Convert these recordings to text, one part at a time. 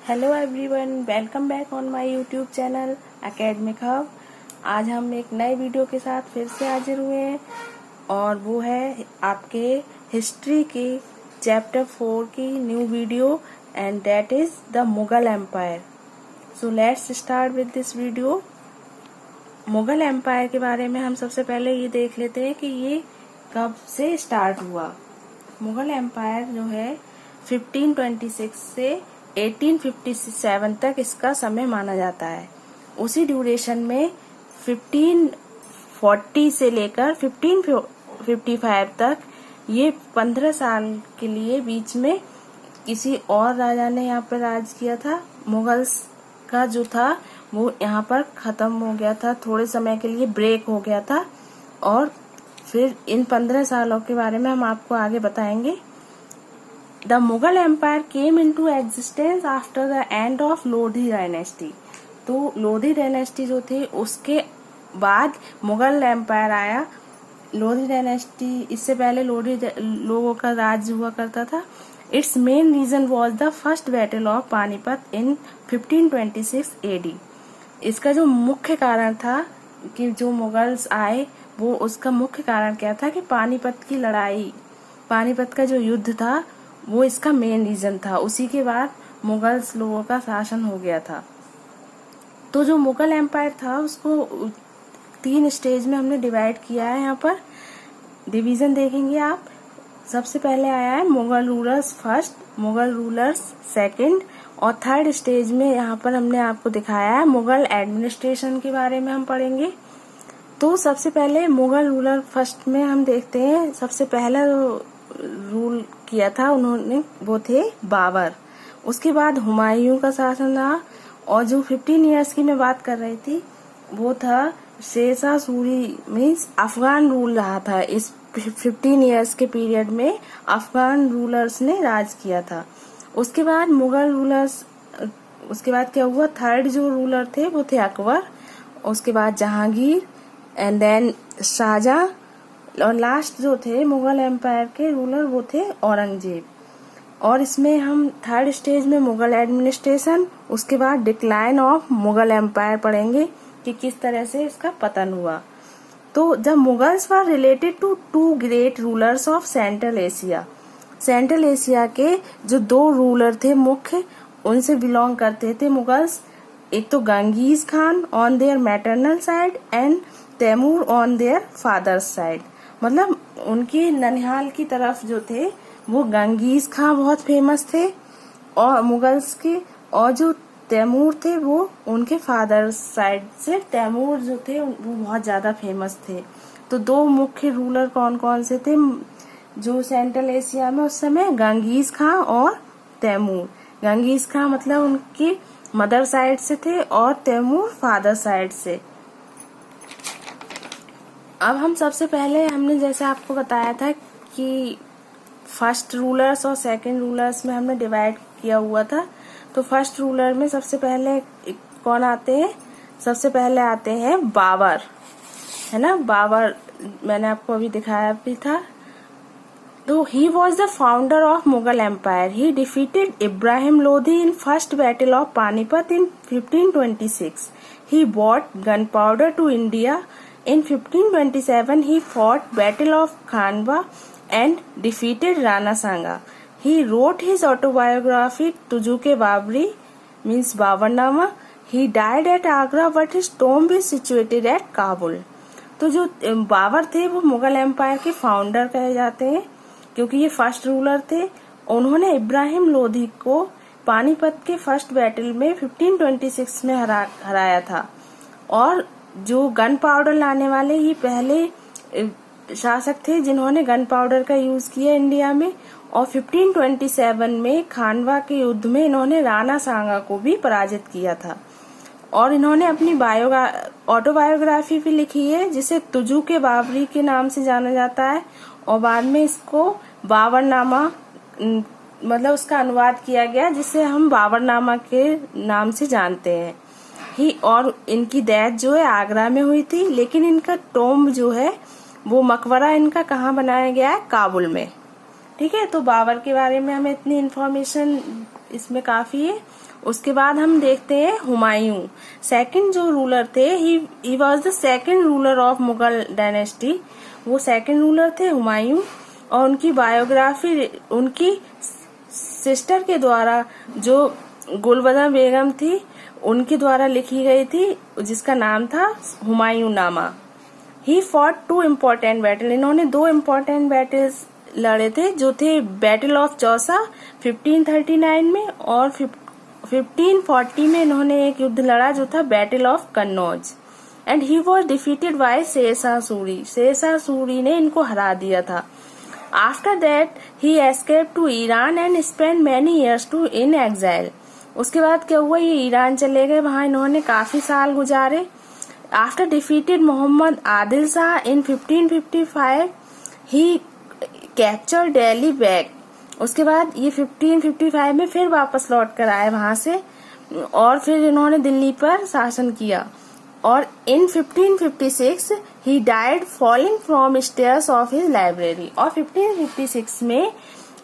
Hello everyone, welcome back on my YouTube channel academic hub. आज हम एक नए वीडियो के साथ फिर से हाजिर हुए हैं और वो है आपके हिस्ट्री की चैप्टर 4 की new video and that is the Mughal empire. So let's start with this video. Mughal empire के बारे में हम सबसे पहले ये देख लेते हैं कि ये कब से स्टार्ट हुआ। मुगल एम्पायर जो है 1526 से 1857 तक इसका समय माना जाता है। उसी ड्यूरेशन में 1540 से लेकर 1555 तक ये 15 साल के लिए बीच में किसी और राजा ने यहाँ पर राज किया था। मुगल्स का जो था वो यहाँ पर खत्म हो गया था, थोड़े समय के लिए ब्रेक हो गया था और फिर इन 15 सालों के बारे में हम आपको आगे बताएंगे। The Mughal Empire came into existence after the end of Lodhi dynasty। तो लोधी डायनेस्टी जो थी उसके बाद मुगल एम्पायर आया। लोधी डायनेस्टी इससे पहले लोधी लोगों का राज हुआ करता था। It's main reason was the first battle of Panipat in 1526 AD। इसका जो मुख्य कारण था कि जो मुगल्स आए वो उसका मुख्य कारण क्या था कि पानीपत की लड़ाई, पानीपत का जो युद्ध था वो इसका मेन रीजन था। उसी के बाद मुगल्स लोगों का शासन हो गया था। तो जो मुगल एम्पायर था उसको 3 स्टेज में हमने डिवाइड किया है। यहाँ पर डिवीजन देखेंगे आप। सबसे पहले आया है Mughal rulers first, Mughal rulers second और थर्ड स्टेज में यहाँ पर हमने आपको दिखाया है मुगल एडमिनिस्ट्रेशन के बारे में हम पढ़ेंगे। तो सबसे पहले मुगल रूलर फर्स्ट में हम देखते हैं, सबसे पहला रूल किया था उन्होंने वो थे बाबर। उसके बाद हुमायूं का शासन रहा और जो 15 इयर्स की मैं बात कर रही थी वो था शेरशाह सूरी। मीन्स अफगान रूल रहा था। इस 15 इयर्स के पीरियड में अफगान रूलर्स ने राज किया था। उसके बाद मुगल रूलर्स, उसके बाद क्या हुआ, थर्ड जो रूलर थे वो थे अकबर, उसके बाद जहांगीर एंड देन शाहजहां और लास्ट जो थे मुगल एम्पायर के रूलर वो थे औरंगजेब। और इसमें हम थर्ड स्टेज में मुगल एडमिनिस्ट्रेशन, उसके बाद डिक्लाइन ऑफ मुगल एम्पायर पढ़ेंगे कि किस तरह से इसका पतन हुआ। तो जब Mughals were related to 2 great rulers of Central Asia, Central Asia के जो 2 रूलर थे मुख्य, उनसे बिलोंग करते थे मुगल्स। एक तो Genghis Khan on their maternal side and Timur on their father's side. मतलब उनके ननिहाल की तरफ जो थे वो गंगीज खां बहुत फेमस थे और मुगल्स के, और जो तैमूर थे वो उनके फादर साइड से तैमूर जो थे वो बहुत ज्यादा फेमस थे। तो 2 मुख्य रूलर कौन कौन से थे जो सेंट्रल एशिया में उस समय, गंगीज खां और तैमूर। गंगीज खां मतलब उनकी मदर साइड से थे और तैमूर फादर साइड से। अब हम सबसे पहले हमने जैसे आपको बताया था कि फर्स्ट रूलर्स और सेकंड रूलर्स में हमने डिवाइड किया हुआ था। तो फर्स्ट रूलर में सबसे पहले कौन आते हैं, सबसे पहले आते हैं बाबर, है ना। बाबर मैंने आपको अभी दिखाया भी था। तो he was the founder of Mughal empire. He defeated Ibrahim Lodhi in first battle of Panipat in 1526। He bought gunpowder to India. In 1527, he fought Battle of Khanwa and defeated Rana Sanga. He wrote his autobiography Tujuke Babri, means Babarnama. He died at Agra, but his tomb is situated at Kabul. तो जो बाबर थे वो Mughal empire के founder कहे जाते हैं क्योंकि ये फर्स्ट रूलर थे। उन्होंने इब्राहिम लोधी को पानीपत के फर्स्ट बैटल में 1526 में हराया था और जो गन पाउडर लाने वाले ये पहले शासक थे जिन्होंने गन पाउडर का यूज किया इंडिया में। और 1527 में खानवा के युद्ध में इन्होंने राणा सांगा को भी पराजित किया था। और इन्होंने अपनी ऑटोबायोग्राफी भी लिखी है जिसे तुजुके बाबरी के नाम से जाना जाता है और बाद में इसको बाबरनामा, मतलब उसका अनुवाद किया गया जिसे हम बाबरनामा के नाम से जानते हैं। ही और इनकी डेथ जो है आगरा में हुई थी, लेकिन इनका टॉम्ब जो है वो मकबरा इनका कहाँ बनाया गया है, काबुल में। ठीक है, तो बाबर के बारे में हमें इतनी इन्फॉर्मेशन इसमें काफी है। उसके बाद हम देखते हैं हुमायूं। सेकंड जो रूलर थे, he was the second ruler of Mughal dynasty. वो सेकंड रूलर थे हुमायूं। और उनकी बायोग्राफी उनकी सिस्टर के द्वारा, जो गुलबदन बेगम थी, उनके द्वारा लिखी गई थी, जिसका नाम था हुमायूं नामा। He fought 2 important battle. इन्होंने 2 इम्पोर्टेंट बैटल्स लड़े थे, जो थे बैटल ऑफ चौसा 1539 में, और 1540 में इन्होंने एक युद्ध लड़ा जो था battle of Kannauj. And he was defeated by Sher Shah Suri. Sher Shah Suri ने इनको हरा दिया था। After that he escaped to Iran and spend many years to in exile. उसके बाद क्या हुआ, ये ईरान चले गए, वहां इन्होंने काफी साल गुजारे। आफ्टर डिफीटेड मोहम्मद आदिल शाह इन 1555 ही कैप्चर दिल्ली बैक। उसके बाद ये 1555 में फिर वापस लौट कर आए वहां से, और फिर इन्होंने दिल्ली पर शासन किया। और इन 1556 he died falling from stairs of his library. और 1556 में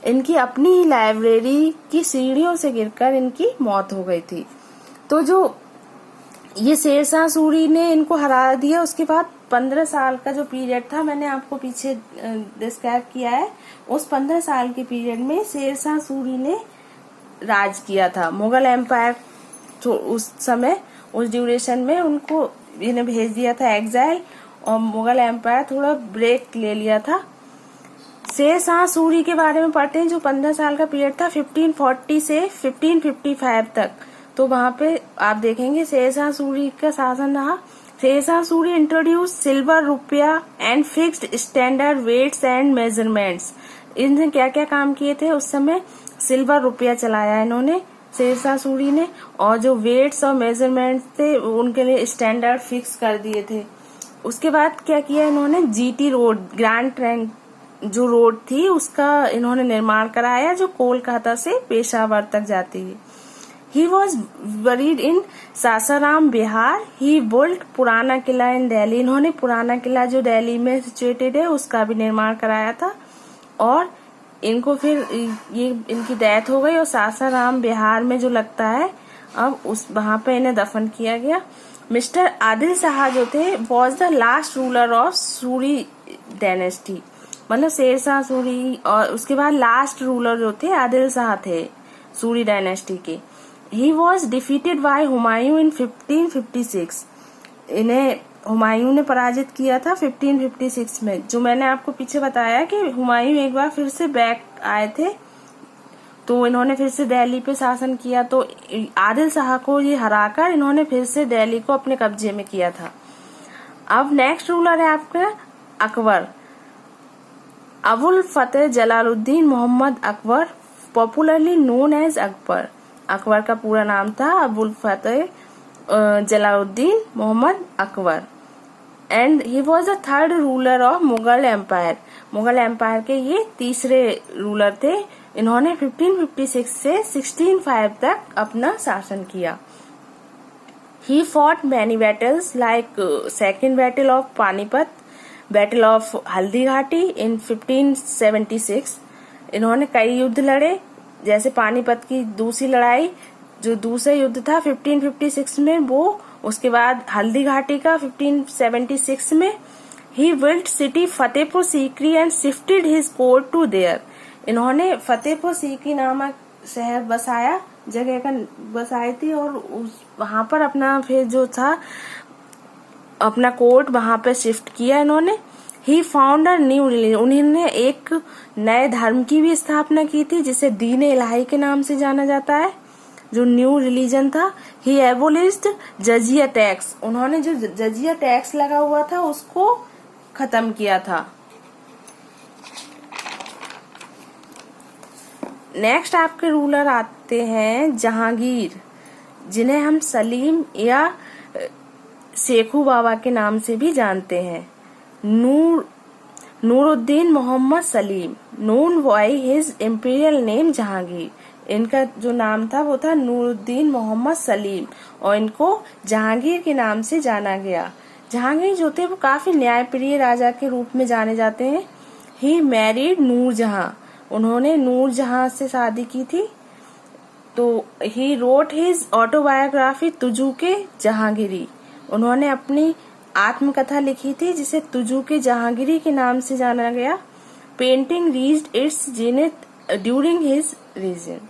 इनकी अपनी ही लाइब्रेरी की सीढ़ियों से गिरकर इनकी मौत हो गई थी। तो जो ये शेरशाह सूरी ने इनको हरा दिया, उसके बाद 15 साल का जो पीरियड था, मैंने आपको पीछे डिस्क्राइब किया है, उस 15 साल के पीरियड में शेरशाह सूरी ने राज किया था। मुगल एम्पायर तो उस समय, उस ड्यूरेशन में उनको इन्हें भेज दिया था एग्जाइल, और मुगल एम्पायर थोड़ा ब्रेक ले लिया था। शेरशाह सूरी के बारे में पढ़ते हैं, जो 15 साल का पीरियड था 1540 से 1555 तक। तो वहां पे आप देखेंगे शेरशाह सूरी का शासन रहा। Sher Shah Suri introduce silver rupaya and fixed standard weights and measurements. इन्होंने क्या क्या काम किए थे उस समय? सिल्वर रुपया चलाया इन्होंने शेरशाह सूरी ने, और जो वेट्स और मेजरमेंट्स थे उनके लिए स्टैंडर्ड फिक्स कर दिए थे। उसके बाद क्या किया इन्होंने? जीटी रोड, ग्रैंड ट्रैंक जो रोड थी, उसका इन्होंने निर्माण कराया, जो कोलकाता से पेशावर तक जाती है। He was buried in Sasaram Bihar. He built पुराना किला इन दिल्ली। इन्होंने पुराना किला जो दिल्ली में सिचुएटेड है उसका भी निर्माण कराया था। और इनको फिर ये इनकी डेथ हो गई, और सासाराम बिहार में जो लगता है अब उस वहां पे इन्हें दफन किया गया। मिस्टर आदिल शाह जो थे was the last ruler of Suri dynasty, मतलब शेरशाह सूरी, और उसके बाद लास्ट रूलर जो थे आदिल शाह थे सूरी डायनेस्टी के। He was defeated by Humayun in 1556। इन्हें हुमायूं ने पराजित किया था 1556 में। जो मैंने आपको पीछे बताया कि हुमायूं एक बार फिर से बैक आए थे, तो इन्होंने फिर से दिल्ली पे शासन किया। तो आदिल शाह को ये हराकर इन्होंने फिर से दिल्ली को अपने कब्जे में किया था। अब नेक्स्ट रूलर है आपका Akbar. Abul Fateh Jalaluddin Mohammad Akbar, popularly known as Akbar. Akbar का पूरा नाम था Abul Fateh Jalaluddin Mohammad Akbar. And he was the third ruler of Mughal empire. Mughal empire के ये तीसरे रूलर थे। इन्होंने 1556 से 1605 तक अपना शासन किया। He fought many battles like second battle of Panipat, battle of Haldi Ghati इन 1576। इन्होंने कई युद्ध लड़े, जैसे पानीपत की दूसरी लड़ाई जो दूसरा युद्ध था 1556 में वो, उसके बाद हल्दी घाटी का 1576 में। He built city Fatehpur Sikri and shifted his court to there. इन्होंने फतेहपुर सीकरी नामक शहर बसाया, जगह का बसाई थी, और वहां पर अपना फिर जो था अपना कोर्ट वहां पे शिफ्ट किया इन्होंने। He found a new religion. उन्होंने एक नए धर्म की भी स्थापना की थी, जिसे दीन इलाही के नाम से जाना जाता है, जो न्यू रिलीजन था। ही एबोलिश्ड जजिया टैक्स। उन्होंने जो जजिया टैक्स लगा हुआ था उसको खत्म किया था। नेक्स्ट आपके रूलर आते हैं जहांगीर, जिन्हें हम सलीम या शेखू बाबा के नाम से भी जानते हैं। Nuruddin Mohammad Salim, known by his imperial name Jahangir. इनका जो नाम था वो था नूरुद्दीन मोहम्मद सलीम, और इनको जहांगीर के नाम से जाना गया। जहांगीर जो थे वो काफी न्यायप्रिय राजा के रूप में जाने जाते हैं। He married Noorjahan. उन्होंने नूरजहां से शादी की थी। तो he wrote his autobiography Tuzuk-e Jahangiri, उन्होंने अपनी आत्मकथा लिखी थी जिसे तुजुके जहांगीरी के नाम से जाना गया। Painting reached its zenith during his reign,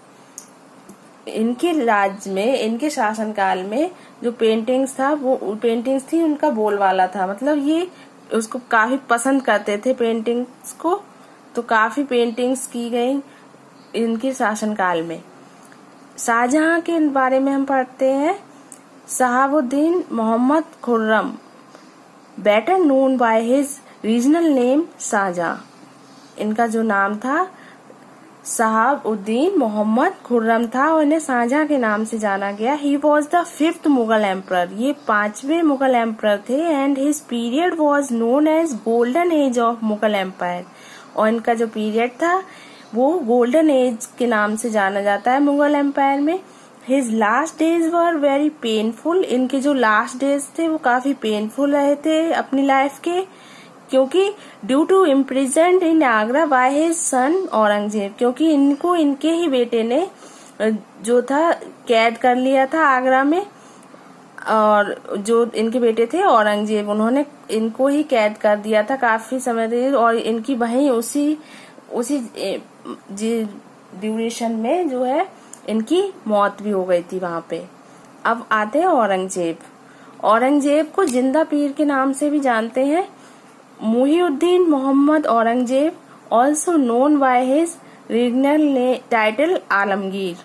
इनके राज्य में, इनके शासनकाल में जो पेंटिंग्स था वो पेंटिंग्स थी उनका बोलबाला था, मतलब ये उसको काफी पसंद करते थे पेंटिंग्स को, तो काफी पेंटिंग्स की गई इनके शासनकाल में। शाहजहां के बारे में हम पढ़ते हैं। Shahabuddin Mohammad Khurram, better known by his regional name Shah Jahan, इनका जो नाम था शहाबुद्दीन मोहम्मद खुर्रम था और इन्हें शाहजहां के नाम से जाना गया। He was the 5th Mughal emperor, ये 5वें मुगल एम्परर थे। And his period was known as golden age of Mughal empire, और इनका जो पीरियड था वो गोल्डन एज के नाम से जाना जाता है मुगल एम्पायर में। His last days were very painful, इनके जो लास्ट डेज थे वो काफी पेनफुल रहे थे अपनी लाइफ के, क्योंकि due to imprisoned in Agra by his son Aurangzeb, क्योंकि इनको इनके ही बेटे ने जो था कैद कर लिया था आगरा में, और जो इनके बेटे थे औरंगजेब, उन्होंने इनको ही कैद कर दिया था काफी समय तक, और इनकी वहीं उसी ड्यूरेशन में जो है इनकी मौत भी हो गई थी वहां पे। अब आते हैं औरंगजेब। औरंगजेब को जिंदा पीर के नाम से भी जानते हैं। Muhiuddin Mohammad Aurangzeb, also known by his regnal title Alamgir,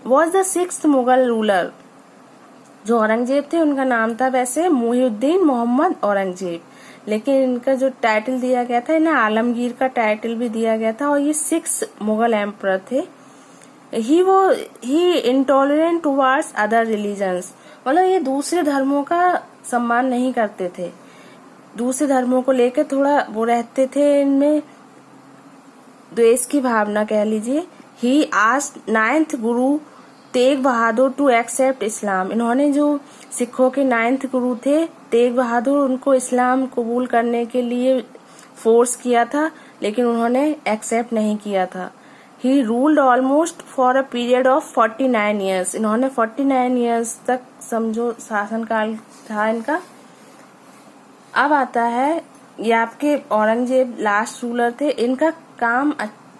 was the 6th Mughal ruler. जो औरंगजेब थे उनका नाम था वैसे मुहीउद्दीन मोहम्मद औरंगजेब, लेकिन इनका जो टाइटल दिया गया था, इन्हें आलमगीर का टाइटल भी दिया गया था, और ये 6 मुगल एम्परर थे। ही इंटॉलरेंट टुवार्ड्स अदर रिलीजन्स, मतलब ये दूसरे धर्मों का सम्मान नहीं करते थे, दूसरे धर्मों को लेकर थोड़ा वो रहते थे, इनमें द्वेष की भावना कह लीजिए। He asked 9th Guru Tegh Bahadur to accept इस्लाम, इन्होंने जो सिखों के 9th गुरु थे तेग बहादुर, उनको इस्लाम कबूल करने के लिए फोर्स किया था, लेकिन उन्होंने एक्सेप्ट नहीं किया था। He ruled almost for a period of 49 years, इन्होंने 49 ईयर्स तक समझो शासनकाल था इनका। अब आता है, ये आपके औरंगजेब लास्ट रूलर थे, इनका काम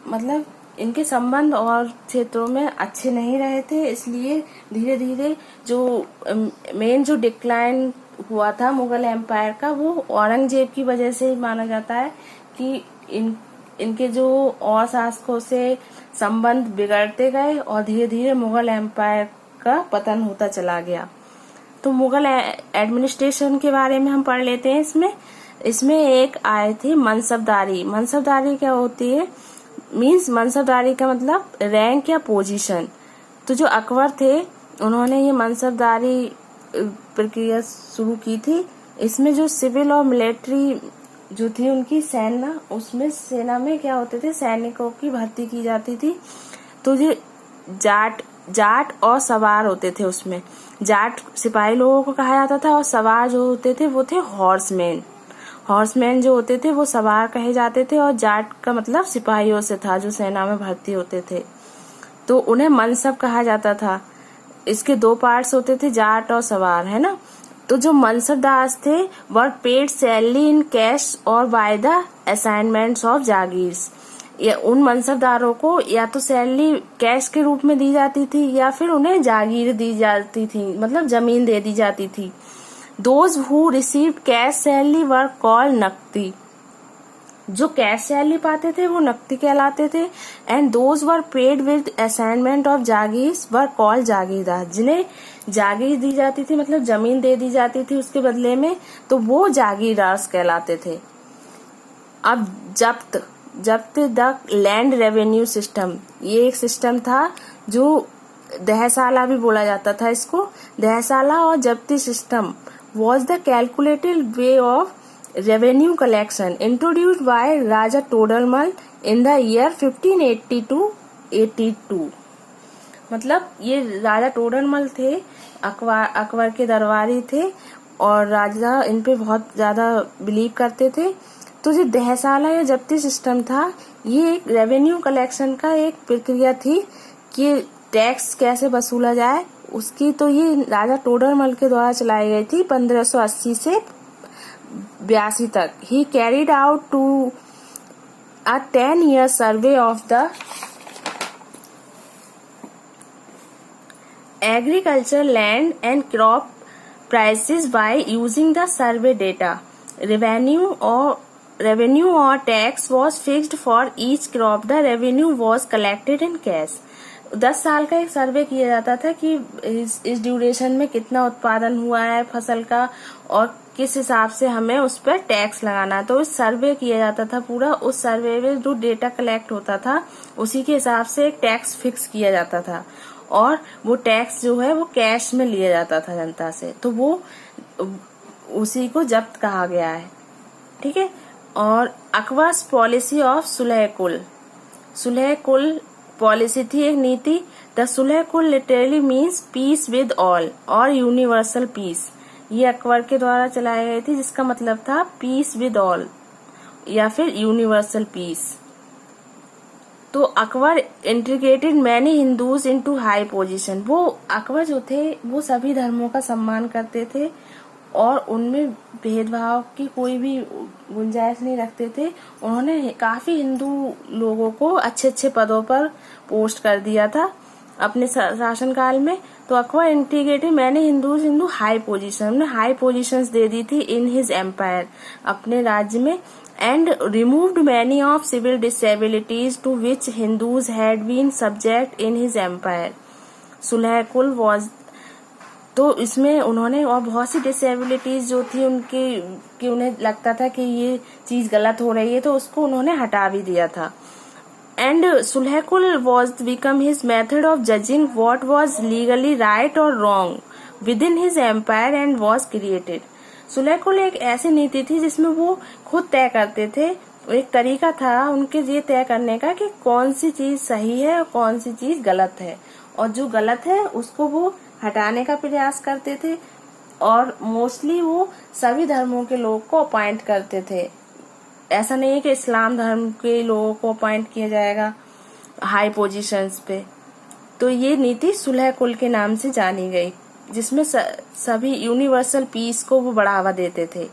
मतलब इनके संबंध और क्षेत्रों में अच्छे नहीं रहे थे, इसलिए धीरे धीरे जो मेन जो डिक्लाइन हुआ था मुगल एम्पायर का, वो औरंगजेब की वजह से ही माना जाता है कि इनके जो और शासकों से संबंध बिगड़ते गए और धीरे धीरे मुगल एम्पायर का पतन होता चला गया। तो मुगल एडमिनिस्ट्रेशन के बारे में हम पढ़ लेते हैं। इसमें एक आए थे मनसबदारी। मनसबदारी क्या होती है? मीन्स मनसबदारी का मतलब रैंक या पोजीशन। तो जो अकबर थे उन्होंने ये मनसबदारी प्रक्रिया शुरू की थी। इसमें जो सिविल और मिलिट्री जो थी उनकी सेना, उसमें सेना में क्या होते थे, सैनिकों की भर्ती की जाती थी। तो ये जाट और सवार होते थे। उसमें जाट सिपाही लोगों को कहा जाता था और सवार जो होते थे वो थे हॉर्समैन। हॉर्समैन जो होते थे वो सवार कहे जाते थे, और जाट का मतलब सिपाहियों से था जो सेना में भर्ती होते थे, तो उन्हें मनसब कहा जाता था। इसके 2 पार्ट्स होते थे, जाट और सवार, है ना। तो जो मनसबदार थे वर पेड सैलरी इन कैश और by the assignments of jagirs. उन मनसबदारों को या तो सैलरी कैश के रूप में दी जाती थी या फिर उन्हें जागीर दी जाती थी, मतलब जमीन दे दी जाती थी। Those who received cash salary were called नकदी। जो कैश सैलरी पाते थे वो नकदी कहलाते थे। And those were paid with assignment of jagirs were called jagirdar. जिन्हें जागीर दी जाती थी, मतलब जमीन दे दी जाती थी उसके बदले में, तो वो जागीरदार कहलाते थे। अब जब्त द लैंड रेवेन्यू सिस्टम, ये एक सिस्टम था जो दहसाला भी बोला जाता था इसको। दहसाला और जब्ती system was the calculated way of revenue collection introduced by Raja Todarmal in the year 1582। मतलब ये राजा टोडरमल थे, अकबर के दरबारी थे और राजा इन पे बहुत ज्यादा बिलीव करते थे। तो जो दहसाला या जब्ती सिस्टम था, ये एक रेवेन्यू कलेक्शन का एक प्रक्रिया थी कि टैक्स कैसे वसूला जाए उसकी, तो ये राजा टोडरमल के द्वारा चलाई गई थी 1580 से 82 तक। He carried out to a 10-year survey of the agriculture land and crop prices by using the survey data. Revenue or tax was fixed for each crop. The revenue was collected in cash. 10 साल का एक सर्वे किया जाता था कि इस duration में कितना उत्पादन हुआ है फसल का और किस हिसाब से हमें उस पर टैक्स लगाना। तो उस सर्वे किया जाता था पूरा, उस सर्वे में जो डेटा कलेक्ट होता था उसी के हिसाब से एक टैक्स फिक्स किया जाता था और वो टैक्स जो है वो कैश में लिया जाता था जनता से, तो वो उसी को जब्त कहा गया है। ठीक है। और अकबर्स पॉलिसी ऑफ सुलह कुल पॉलिसी थी एक नीति। द सुलह कुल literally means peace with all और यूनिवर्सल पीस। ये अकबर के द्वारा चलाई गई थी जिसका मतलब था पीस विद ऑल या फिर यूनिवर्सल पीस। तो Akbar integrated many Hindus into high position. वो अकबर जो थे वो सभी धर्मों का सम्मान करते थे और उनमें भेदभाव की कोई भी गुंजाइश नहीं रखते थे। उन्होंने काफी हिंदू लोगों को अच्छे अच्छे पदों पर पोस्ट कर दिया था अपने शासनकाल में। तो Akbar integrated many Hindus Hindu high position, उन्हें हाई पोजीशंस दे दी थी इन हिज एम्पायर अपने राज्य में। And removed many of civil disabilities to which Hindus had been subject in his empire. Sulh Kul was, तो इसमें उन्होंने और बहुत सी डिसेबिलिटीज जो थी उनके कि उन्हें लगता था कि ये चीज गलत हो रही है तो उसको उन्होंने हटा भी दिया था। And Sulh Kul was become his method of judging what was legally right और wrong within his empire and was created. Sulh Kul एक ऐसी नीति थी जिसमें वो खुद तय करते थे, एक तरीका था उनके ये तय करने का कि कौन सी चीज सही है और कौन सी चीज गलत है, और जो गलत है उसको वो हटाने का प्रयास करते थे। और मोस्टली वो सभी धर्मों के लोग को अपॉइंट करते थे। ऐसा नहीं है कि इस्लाम धर्म के लोगों को अपॉइंट किया जाएगा हाई पोजीशंस पे। तो ये नीति सुलह कुल के नाम से जानी गई जिसमें सभी यूनिवर्सल पीस को वो बढ़ावा देते थे।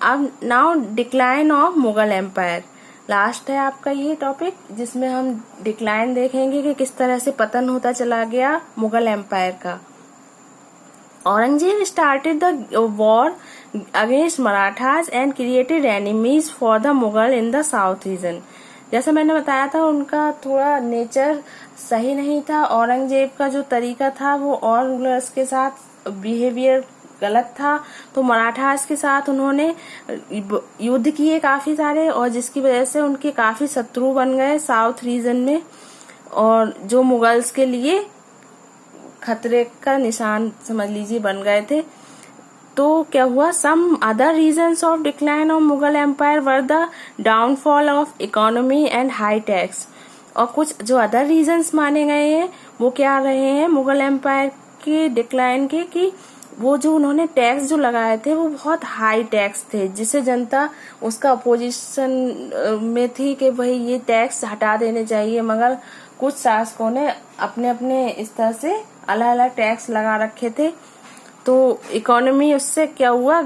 अब now decline of Mughal empire, last है आपका ये टॉपिक जिसमें हम डिक्लाइन देखेंगे कि किस तरह से पतन होता चला गया मुगल एम्पायर का। Aurangzeb started the war against Marathas and created enemies for the Mughal in the south region. जैसा मैंने बताया था उनका थोड़ा नेचर सही नहीं था। औरंगजेब का जो तरीका था वो और रूलर्स के साथ बिहेवियर गलत था, तो मराठास के साथ उन्होंने युद्ध किए काफी सारे और जिसकी वजह से उनके काफी शत्रु बन गए साउथ रीजन में और जो मुगल्स के लिए खतरे का निशान समझ लीजिए बन गए थे। तो क्या हुआ, some other reasons of decline of Mughal empire were the downfall of economy and high tax. और कुछ जो अदर रीजंस माने गए हैं वो क्या रहे हैं मुगल एम्पायर के डिक्लाइन के, कि वो जो उन्होंने टैक्स जो लगाए थे वो बहुत हाई टैक्स थे जिससे जनता उसका अपोजिशन में थी कि भाई ये टैक्स हटा देने चाहिए, मगर कुछ शासकों ने अपने अपने स्तर से अलग अलग टैक्स लगा रखे थे। तो इकोनॉमी उससे क्या हुआ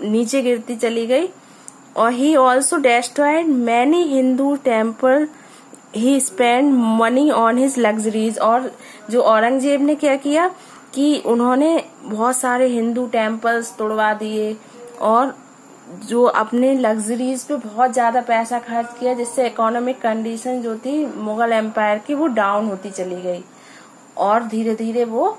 नीचे गिरती चली गई। और he also destroyed many Hindu temple, he spend money on his luxuries. और जो औरंगजेब ने क्या किया कि उन्होंने बहुत सारे हिंदू टेम्पल्स तोड़वा दिए और जो अपने लग्जरीज पे बहुत ज्यादा पैसा खर्च किया जिससे इकोनॉमिक कंडीशन जो थी मुगल एम्पायर की वो डाउन होती चली गई और धीरे धीरे वो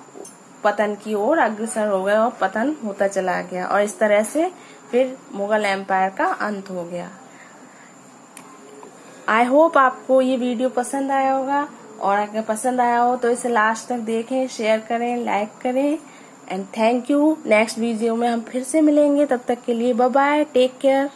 पतन की ओर अग्रसर हो गए और पतन होता चला गया और इस तरह से फिर मुगल एम्पायर का अंत हो गया। आई होप आपको ये वीडियो पसंद आया होगा और अगर पसंद आया हो तो इसे लास्ट तक देखें, शेयर करें, लाइक करें and thank you. Next video में हम फिर से मिलेंगे, तब तक के लिए बाय बाय, टेक केयर।